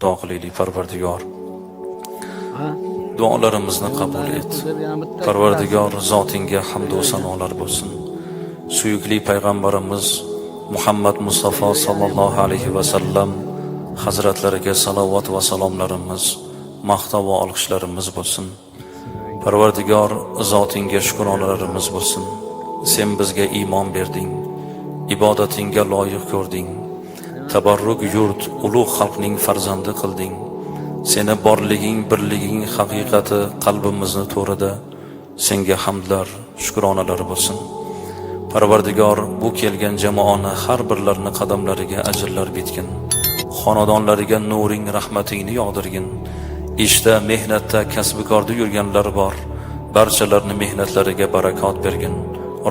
Doqilili Parvardigor, Ha? duolarimizni qabul et. Parvardigor zotingga hamd va sanolar bo'lsin. Suyukli payg'ambarimiz Muhammad Mustafa sallallohu alayhi va sallam hazratlariga salovat va salomlarimiz, maqtov va olqishlarimiz bo'lsin. Parvardigor zotingga shukronalarimiz bo'lsin. Sen bizga iymon berding, ibodatingga loyiq ko'rding. Tabarruk yurt, ulug' xalqning farzandi qilding. Seni borliging, birliging haqiqati qalbimizni to'rida. Senga hamdlar, shukronalar bo'lsin. Parvardigor, bu kelgan jamoani har birlarini qadamlariga ajrlar bitgin. Xonadonlariga nuring, rahmatingni yog'dirgin. Ishda, mehnatda, kasb-korda yurganlar bor. Barchalarni mehnatlariga barakot bergin.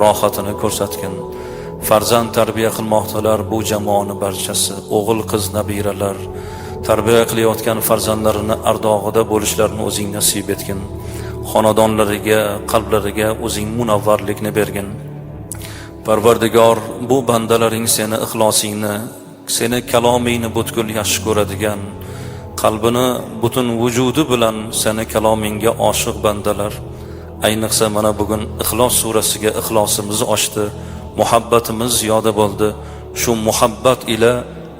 Rohatini ko'rsatgin. Farzand tarbiya qilmoqdalar bu jamoani barchasi, o'g'il qiz nabiralar tarbiya qilayotgan farzandlarini ardog'ida bo'lishlarini o'zing nasib etgin. Xonadonlariga, qalblariga o'zing munavvarlikni bergin. Parvardigor, bu bandalaring seni ixlosingni, seni kalomingni butkul yaxshi ko'radigan, qalbini butun vujudi bilan seni kalomingga oshiq bandalar. Ayniqsa mana bugun Ixlos surasiga ixlosimiz oshdi. Muhabbatimiz ziyoda bo'ldi. Shu muhabbat ila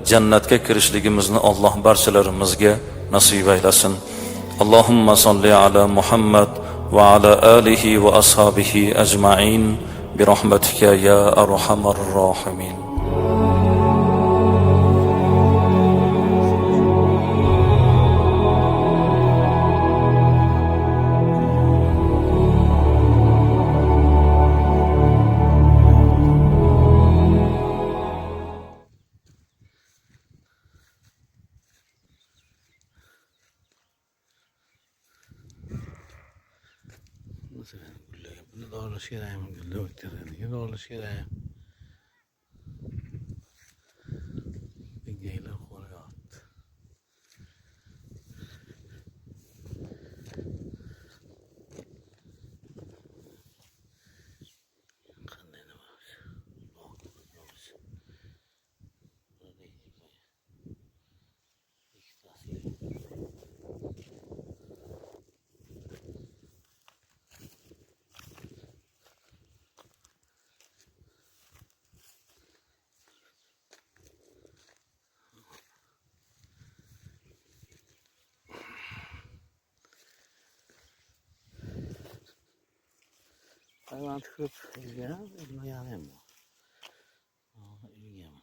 jannatga kirishligimizni Alloh barchalarimizga nasib aylasin. Allohumma solli ala Muhammad va ala alihi va ashabihi ajma'in bi rahmatika ya arhamar rohimin. Bunu doğrusu gireyim. Gülle öktüreni. Doğrusu gireyim. Bir geyler koruyor attı. Kandine bak. Doğrusu. Burada değil. İki tası. Hayvan tıkıp ilgilen, elime yanayım mı? İlgilen.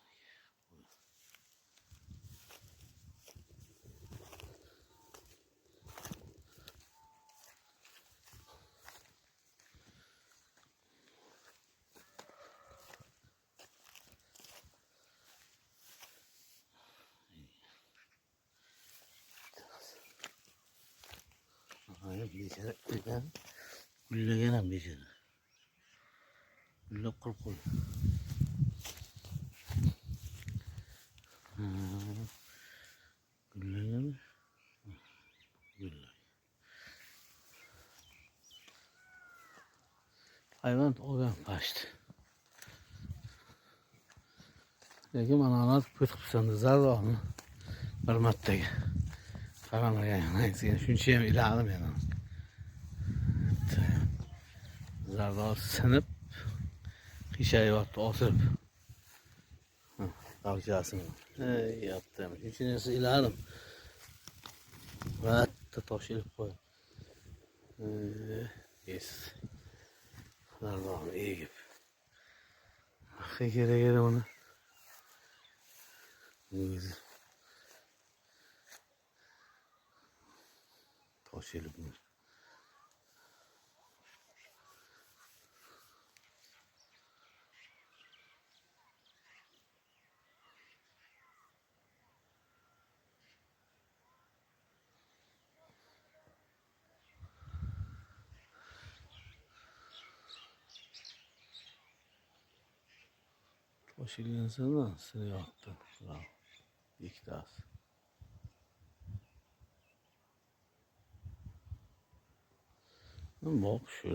Hayır, bir kere ilgilen. Gülle bir kere. Gülle kul. Gülle mi? Gülle. Hayvan oradan kaçtı. Lekin manalar put qilsangiz zarur mı? Bir martaga. Qaramagan, shuncha ham iladim men. Zarur sinib, qiyshayapti, osib. Tavsiyasini. Yaptım. Shuncha iladim. Vatta tosh ilib qo'ydim. Yes. Zarur egib. Kerak uni. Tosh ilib. Tosh ilginsana, seni yaptı. Bravo. İki tas. Bak şu.